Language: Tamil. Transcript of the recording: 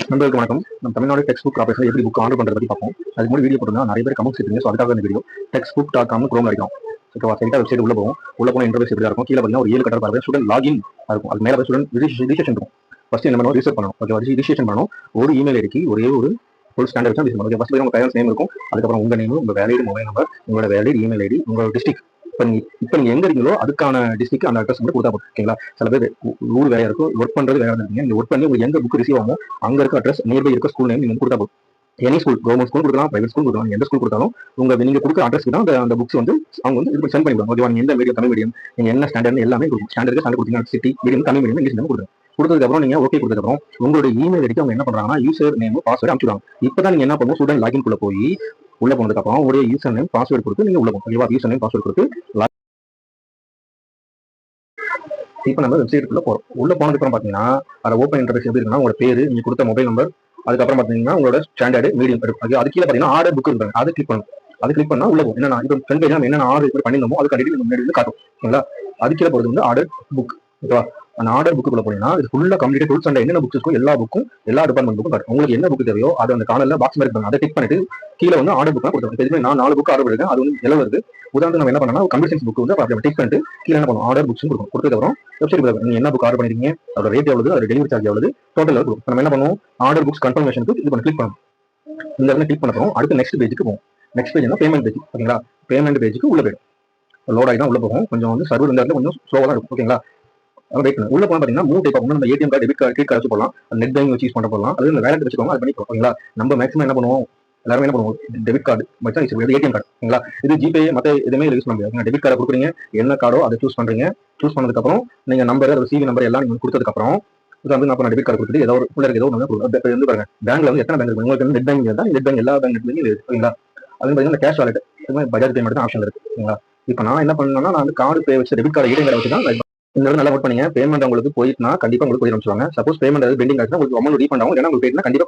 நண்பர்களுக்கு வணக்கம். நம்ம தமிழ்நாடு டெக்ஸ்ட் புக் ஆஃபீஸில் எப்படி புக் ஆர்டர் பண்ணுறது பற்றி பார்ப்போம். அதுக்கு முன்னாடி வீடியோ போட்டுருந்தா நிறைய பேர் கமெண்ட்ஸ் கேட்டீங்க. ஸோ அதுக்காக இந்த video text book dot chrome அடிக்கும். ஓகேவா, சரிட்டா வெப்சைட் உள்ள போகும். உள்ள போன இன்டர்ஃபேஸ் எப்படி இருக்கும், கீழே பார்த்தீங்கன்னா ஒரு 7 கட்டர் பாருங்க, ஸ்டூடெண்ட் லாகின் இருக்கும். அது மேலே ஸ்டூடெண்ட் ரிஜிஸ்ட்ரேஷன் இருக்கும். ஃபர்ஸ்ட் என்ன பண்ணுவோம், ரிஜிஸ்டர் பண்ணணும். ஓகேவா, ரிஜிஸ்ட்ரேஷன் பண்ணணும். ஒரு இமெயில் ஐடிக்கு ஒரே ஒரு ஃபுல் ஸ்டாண்டர்ட் தான் ஓகே. ஃபர்ஸ்ட் உங்க பேரண்ட்ஸ் நேம் இருக்கும். அதுக்கப்புறம் உங்க நேம், உங்க வேலிட் மொபைல் நம்பர், உங்களோட வேலிட் இமெயில் ஐடி, உங்களோட டிஸ்ட்ரிக்ட். இப்போ நீங்க எங்க இருக்கீங்களோ அதுக்கான டிஸ்ட்ரிக்ட் அந்த அட்ரஸ் மட்டும் கொடுத்தா போதும். ஓகேங்களா, சில பேர் ஊர் வேலையா இருக்கும், ஒர்க் பண்றது வேலை இருக்கீங்க. நீங்க ஒர்க் பண்ணி உங்களுக்கு எங்க புக் ரிசீவ் ஆகும் அங்க இருக்க அட்ரஸ், நியர்பை இருக்க ஸ்கூல் நேம் நீங்க கொடுத்தா போதும். எனி ஸ்கூல், கவர்மெண்ட் ஸ்கூல் கொடுக்கலாம், பிரைவேட் ஸ்கூல் கொடுக்கலாம், எந்த ஸ்கூல் கொடுத்தாலும் நீங்க கொடுக்குற அட்ரஸ்க்கு தான் அந்த புக்ஸ் வந்து அவங்க வந்து இது சென்ட் பண்ணிடுவாங்க. ஓகேவா, நீங்க எந்த மீடியம், தமிழ் மீடியம், நீங்க என்ன ஸ்டாண்டர்ட் எல்லாமே கொடுக்கும். ஸ்டாண்டர்ட் கொடுத்தீங்கன்னா city medium, Tamil medium, English medium கொடுங்க. கொடுத்ததுக்கப்புறம் நீங்க ஓகே கொடுத்ததுக்கப்புறம் உங்களுடைய இமெயில் ஐடிக்கு அவங்க என்ன பண்றாங்கன்னா யூசர் நேம் பாஸ்வேர்டு அனுப்பிச்சுடுவாங்க. இப்பதான் நீங்க என்ன பண்ணுவோம், ஸ்டூடெண்ட் லாகின் குள்ள போய் உள்ள போனதுக்கு அப்புறம் உங்களுடைய யூசர் நேம் பாஸ்வேர்டு கொடுத்து நீங்க உள்ள போகும். ஓகேவா, யூசர் நேம் பாஸ்வேர்டு கொடுத்து இப்போ நம்ம வெப்சைட்டுக்குள்ள போறோம். உள்ள போனதுக்கு அப்புறம் பாத்தீங்கன்னா அதை ஓப்பன் இன்டர்ஃபேஸ் எப்படி இருக்குன்னா, உங்களோட பேரு, நீங்க கொடுத்த மொபைல் நம்பர், அதுக்கப்புறம் பாத்தீங்கன்னா உங்களோட ஸ்டாண்டர்ட் மீடியம் இருக்கு. அது கீழே பாத்தீங்கன்னா ஆர்டர் புக் இருக்கு, அதை கிளிக் பண்ணணும். அது கிளிக் பண்ணா உள்ள போகும். என்னன்னா இப்போ ஃப்ரண்ட் பேஜ் நம்ம என்னென்ன ஆர்டர் இப்படி பண்ணிருந்தோமோ அது கண்டிப்பா முன்னாடி வந்து காட்டும். ஓகேங்களா, அது கீழே போறது வந்து ஆர்டர் புக். ஓகேவா, அந்த ஆர்டர் புக்குள்ள போனீங்கன்னா இது ஃபுல்லா கம்ப்ளீட் டூல்ஸ் அண்ட் என்னென்ன புக்ஸ் இருக்கும் எல்லா புக்கும், எல்லா டிபார்ட்மெண்ட் புக்கும் காட்டும். உங்களுக்கு என்ன புக் தேவையோ அது அந்த கார்னர்ல பாக்ஸ் மாதிரி இருக்கும், அதை டிக் பண்ணிட்டு கீழே வந்து ஆர்டர் புக் கொடுத்துருவோம். நான் 4 புக் ஆர்டர் பண்ணிருக்கேன், அது வந்து எல்லாம் வருது. உதாரணத்துக்கு நம்ம என்ன பண்ணா கம்ப்யூட்டர் சயின்ஸ் புக் வந்து அப்படி டிக் பண்ணிட்டு கீழே என்ன பண்ணுவோம், ஆர்டர் புக்ஸ் கொடுக்கும். கொடுத்ததுக்கப்புறம் வெப்சைட் நீங்க என்ன புக் ஆர்டர் பண்ணிருக்கீங்க, அதோட ரேட் எவ்வளவு, அதோட டெலிவரி சார்ஜ் எவ்வளவு, டோட்டல் எவ்வளவு. நம்ம என்ன பண்ணுவோம், ஆர்டர் புக்ஸ் கன்ஃபர்மேஷனுக்கு இது பண்ணி கிளிக் பண்ணுவோம். இந்த இடத்துல கிளிக் பண்ண போறோம். அடுத்து நெக்ஸ்ட் பேஜுக்கு போகும். Next page payment page. ஓகேங்களா, பேமெண்ட் பேஜுக்கு உள்ள போயிடும். லோட் ஆகி தான் உள்ள போகும். கொஞ்சம் வந்து சர்வர் இந்த இடத்துல கொஞ்சம் ஸ்லோவா தான் இருக்கும். ஓகேங்களா, வெயிட் பண்ணுங்க. உள்ள போனா பாத்தீங்கன்னா 3 டைப் ஆகும். நம்ம ATM card, debit card, credit card வச்சு போடலாம், நெட் பேங்கிங் வச்சு யூஸ் பண்ண போடலாம், அது இந்த வேலட் வச்சுக்கோங்க, அது பண்ணி. ஓகேங்களா, நம்ம மேக்ஸிமம் என்ன பண்ணுவோம், எல்லாரும் என்ன பண்ணுவோம், டெபிட் கார்டு வச்சா ஏடிஎம் கார்டு. ஓகேங்களா, இது ஜிபே மற்ற எதுவுமே யூஸ் பண்ண முடியாது. டெபிட் கார்டு கொடுக்குறீங்க, என்ன கார்டோ அதை சூஸ் பண்றீங்க. சூஸ் பண்ணதுக்கு அப்புறம் நீங்க நம்பர், அதோட சிவி நம்பர் எல்லாம் நீங்க கொடுத்ததுக்கு அப்புறம் வந்து நான் டெபிட் கார்டு கொடுத்துட்டு ஏதோ ஒரு உள்ள ஏதோ ஒன்று வந்து பாருங்க, பேங்க்ல வந்து எத்தனை பேங்க் இருக்கு உங்களுக்கு, நெட் பேங்கிங் இருந்தால் நெட் பேங்க் எல்லா பேங்க் இருக்கு. ஓகேங்களா, அது பார்த்தீங்கன்னா கேஷ் வாலெட், பஜாஜ் பேமெண்ட் தான் ஆப்ஷன் இருக்கு. ஓகேங்களா, இப்போ நான் என்ன பண்ணேன்னா நான் வந்து கார்டு பே வச்சு டெபிட் கார்டு ஏடிஎம் கார்டு வச்சு தான் இந்த நல்லா நோட் பண்ணீங்க. பேமெண்ட் உங்களுக்கு போயிட்டுனா கண்டிப்பா உங்களுக்கு போயிடும் சொல்லுவாங்க. சப்போஸ் பேமெண்ட் பெண்டிங் ஆச்சுன்னா உங்களுக்கு அமௌண்ட் ரீஃபண்ட் ஆகும், ஏன்னா உங்களுக்கு போயிட்டுனா கண்டிப்பா